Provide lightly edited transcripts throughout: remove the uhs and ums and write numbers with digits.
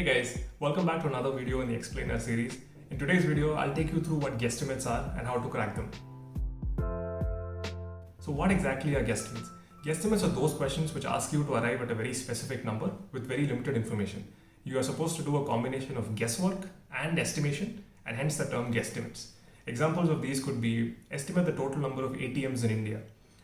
Hey guys, welcome back to another video in the Explainer series. In today's video, I'll take you through what guesstimates are and how to crack them. So what exactly are guesstimates? Guesstimates are those questions which ask you to arrive at a very specific number with very limited information. You are supposed to do a combination of guesswork and estimation, and hence the term guesstimates. Examples of these could be estimate the total number of ATMs in India,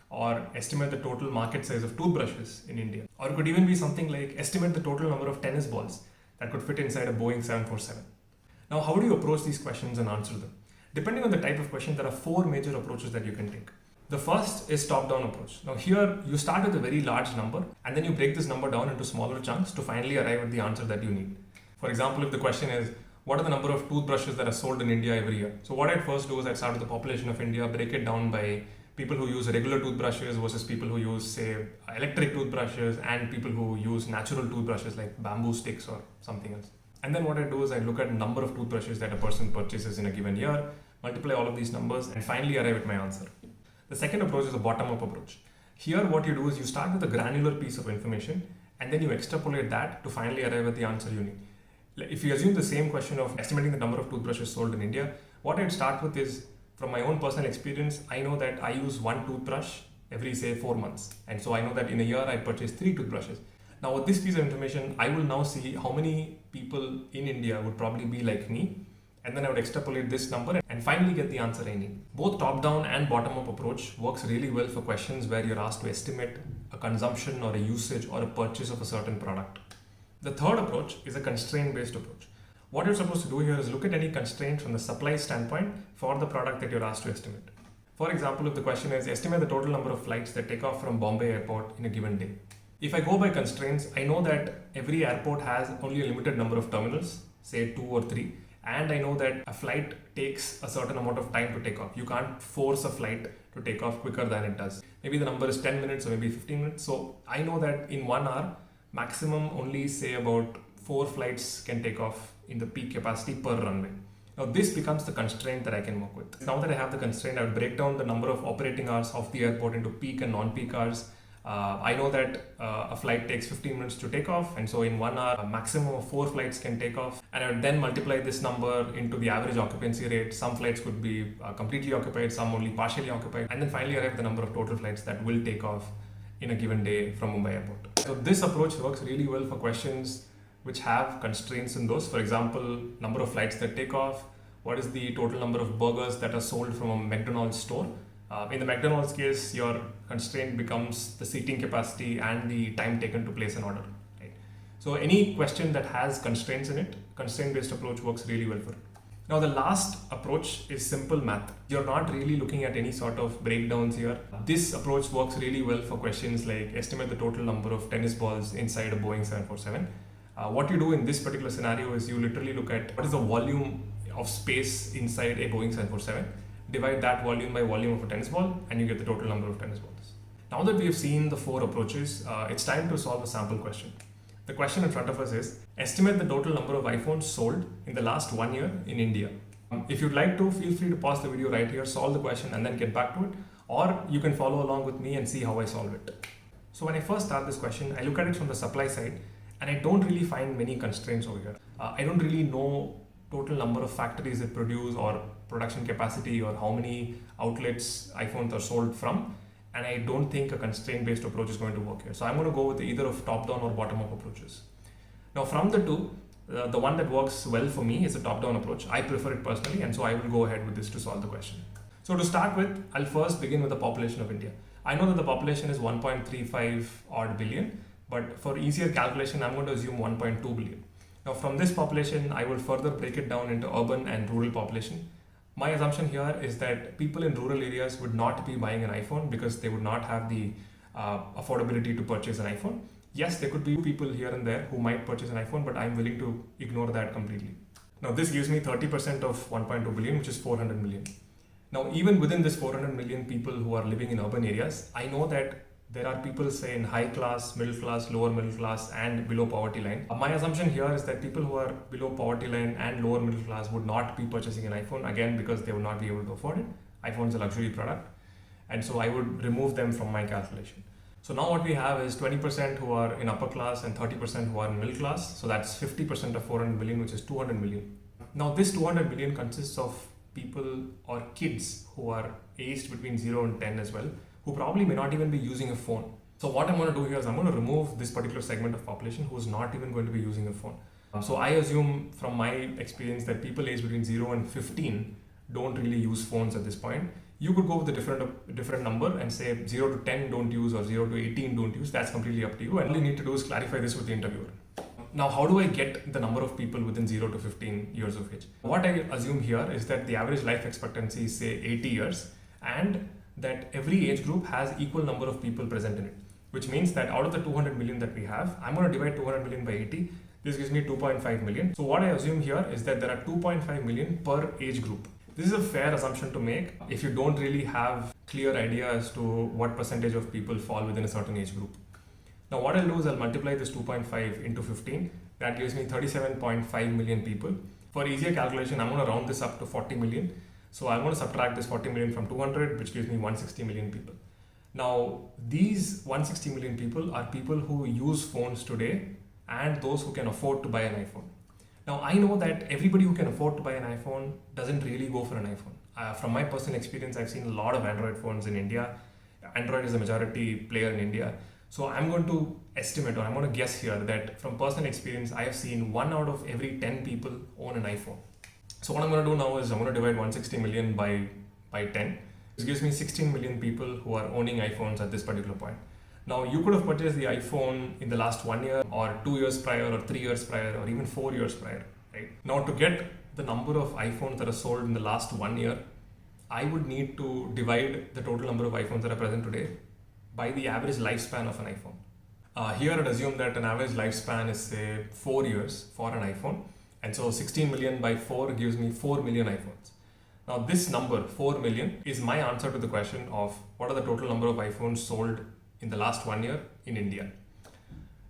or estimate the total market size of toothbrushes in India. Or it could even be something like estimate the total number of tennis balls that could fit inside a Boeing 747. Now, how do you approach these questions and answer them? Depending on the type of question, there are four major approaches that you can take. The first is top-down approach. Now here, you start with a very large number and then you break this number down into smaller chunks to finally arrive at the answer that you need. For example, if the question is, what are the number of toothbrushes that are sold in India every year? So what I'd first do is I'd start with the population of India, break it down by people who use regular toothbrushes versus people who use, say, electric toothbrushes, and people who use natural toothbrushes like bamboo sticks or something else. And then what I do is I look at number of toothbrushes that a person purchases in a given year, multiply all of these numbers, and finally arrive at my answer. The second approach is a bottom-up approach. Here what you do is you start with a granular piece of information and then you extrapolate that to finally arrive at the answer you need. If you assume the same question of estimating the number of toothbrushes sold in India, what I'd start with is, from my own personal experience, I know that I use one toothbrush every, say, 4 months. And so I know that in a year I purchase 3 toothbrushes. Now with this piece of information, I will now see how many people in India would probably be like me. And then I would extrapolate this number and finally get the answer I need. Both top-down and bottom-up approach works really well for questions where you're asked to estimate a consumption or a usage or a purchase of a certain product. The third approach is a constraint-based approach. What you're supposed to do here is look at any constraint from the supply standpoint for the product that you're asked to estimate. For example, if the question is estimate the total number of flights that take off from Bombay airport in a given day. If I go by constraints, I know that every airport has only a limited number of terminals, say 2 or 3, and I know that a flight takes a certain amount of time to take off. You can't force a flight to take off quicker than it does. Maybe the number is 10 minutes or maybe 15 minutes. So I know that in 1 hour, maximum only say about 4 flights can take off in the peak capacity per runway. Now this becomes the constraint that I can work with. Now that I have the constraint, I would break down the number of operating hours of the airport into peak and non-peak hours. I know that a flight takes 15 minutes to take off, and so in 1 hour, a maximum of 4 flights can take off. And I would then multiply this number into the average occupancy rate. Some flights could be completely occupied, some only partially occupied, and then finally arrive at the number of total flights that will take off in a given day from Mumbai airport. So this approach works really well for questions which have constraints in those. For example, number of flights that take off, what is the total number of burgers that are sold from a McDonald's store. In the McDonald's case, your constraint becomes the seating capacity and the time taken to place an order. Right? So any question that has constraints in it, constraint-based approach works really well for it. Now the last approach is simple math. You're not really looking at any sort of breakdowns here. This approach works really well for questions like estimate the total number of tennis balls inside a Boeing 747. What you do in this particular scenario is you literally look at what is the volume of space inside a Boeing 747, divide that volume by volume of a tennis ball, and you get the total number of tennis balls. Now that we have seen the 4 approaches, it's time to solve a sample question. The question in front of us is, estimate the total number of iPhones sold in the last 1 year in India. If you'd like to, feel free to pause the video right here, solve the question and then get back to it, or you can follow along with me and see how I solve it. So when I first start this question, I look at it from the supply side, and I don't really find many constraints over here. I don't really know total number of factories that produce or production capacity or how many outlets iPhones are sold from, and I don't think a constraint-based approach is going to work here. So I'm going to go with either of top-down or bottom-up approaches. Now from the two, the one that works well for me is a top-down approach. I prefer it personally, and so I will go ahead with this to solve the question. So to start with, I'll first begin with the population of India. I know that the population is 1.35 odd billion, but for easier calculation, I'm going to assume 1.2 billion. Now from this population, I will further break it down into urban and rural population. My assumption here is that people in rural areas would not be buying an iPhone because they would not have the affordability to purchase an iPhone. Yes, there could be people here and there who might purchase an iPhone, but I'm willing to ignore that completely. Now this gives me 30% of 1.2 billion, which is 400 million. Now even within this 400 million people who are living in urban areas, I know that there are people, say, in high class, middle class, lower middle class, and below poverty line. My assumption here is that people who are below poverty line and lower middle class would not be purchasing an iPhone, again, because they would not be able to afford it. iPhone is a luxury product. And so I would remove them from my calculation. So now what we have is 20% who are in upper class and 30% who are in middle class. So that's 50% of 400 million, which is 200 million. Now this 200 million consists of people or kids who are aged between 0 and 10 as well, who probably may not even be using a phone. So what I'm going to do here is I'm going to remove this particular segment of population who is not even going to be using a phone. So I assume from my experience that people aged between 0 and 15 don't really use phones at this point. You could go with a different number and say 0 to 10 don't use or 0 to 18 don't use. That's completely up to you. And all you need to do is clarify this with the interviewer. Now, how do I get the number of people within 0 to 15 years of age? What I assume here is that the average life expectancy is say 80 years and that every age group has equal number of people present in it, which means that out of the 200 million that we have, I'm going to divide 200 million by 80. This gives me 2.5 million. So what I assume here is that there are 2.5 million per age group. This is a fair assumption to make if you don't really have clear idea as to what percentage of people fall within a certain age group. Now what I'll do is I'll multiply this 2.5 into 15. That gives me 37.5 million people. For easier calculation, I'm going to round this up to 40 million. So I'm going to subtract this 40 million from 200, which gives me 160 million people. Now these 160 million people are people who use phones today and those who can afford to buy an iPhone. Now I know that everybody who can afford to buy an iPhone doesn't really go for an iPhone. From my personal experience, I've seen a lot of Android phones in India. Android is the majority player in India. So I'm going to estimate, or I'm going to guess here, that from personal experience, I have seen 1 out of every 10 people own an iPhone. So what I'm going to do now is I'm going to divide 160 million by 10. This gives me 16 million people who are owning iPhones at this particular point. Now you could have purchased the iPhone in the last 1 year or 2 years prior or 3 years prior or even 4 years prior, right? Now to get the number of iPhones that are sold in the last 1 year, I would need to divide the total number of iPhones that are present today by the average lifespan of an iPhone. Here I'd assume that an average lifespan is say 4 years for an iPhone. And so 16 million by 4 gives me 4 million iPhones. Now this number, 4 million, is my answer to the question of what are the total number of iPhones sold in the last 1 year in India.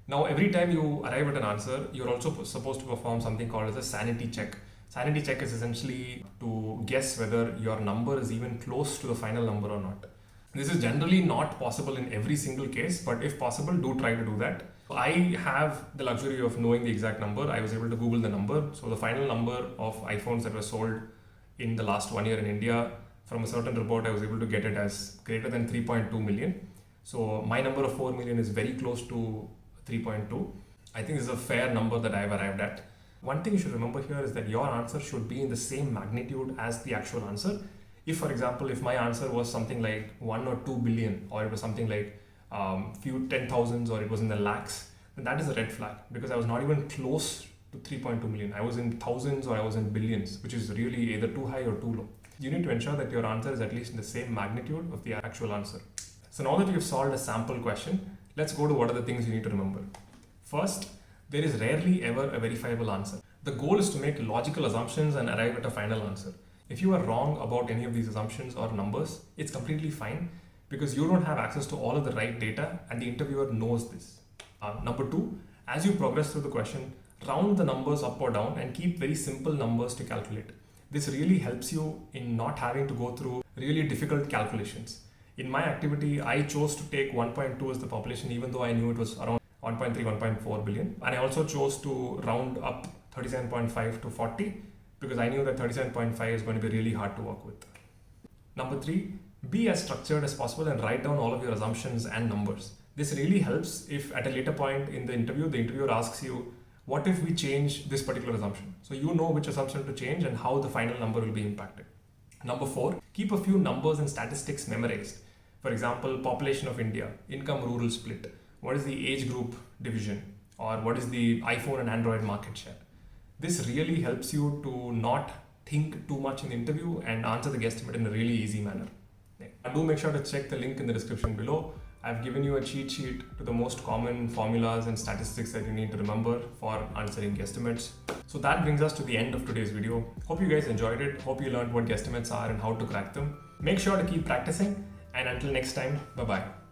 Now every time you arrive at an answer, you're also supposed to perform something called as a sanity check. Sanity check is essentially to guess whether your number is even close to the final number or not. This is generally not possible in every single case, but if possible, do try to do that. I have the luxury of knowing the exact number. I was able to Google the number. So the final number of iPhones that were sold in the last 1 year in India, from a certain report, I was able to get it as greater than 3.2 million. So my number of 4 million is very close to 3.2. I think this is a fair number that I've arrived at. One thing you should remember here is that your answer should be in the same magnitude as the actual answer. If, for example, if my answer was something like 1 or 2 billion, or it was something like few 10,000s, or it was in the lakhs, then that is a red flag because I was not even close to 3.2 million. I was in thousands or I was in billions, which is really either too high or too low. You need to ensure that your answer is at least in the same magnitude of the actual answer. So now that you've solved a sample question, let's go to what are the things you need to remember. First, there is rarely ever a verifiable answer. The goal is to make logical assumptions and arrive at a final answer. If you are wrong about any of these assumptions or numbers, it's completely fine because you don't have access to all of the right data and the interviewer knows this. Number 2, as you progress through the question, round the numbers up or down and keep very simple numbers to calculate. This really helps you in not having to go through really difficult calculations. In my activity, I chose to take 1.2 as the population even though I knew it was around 1.3, 1.4 billion. And I also chose to round up 37.5 to 40 because I knew that 37.5 is going to be really hard to work with. Number 3, be as structured as possible and write down all of your assumptions and numbers. This really helps if at a later point in the interviewer asks you, what if we change this particular assumption? So you know which assumption to change and how the final number will be impacted. Number 4, keep a few numbers and statistics memorized. For example, population of India, income rural split, what is the age group division, or what is the iPhone and Android market share. This really helps you to not think too much in the interview and answer the guesstimate in a really easy manner. And do make sure to check the link in the description below. I've given you a cheat sheet to the most common formulas and statistics that you need to remember for answering guesstimates. So that brings us to the end of today's video. Hope you guys enjoyed it. Hope you learned what guesstimates are and how to crack them. Make sure to keep practicing, and until next time, bye-bye.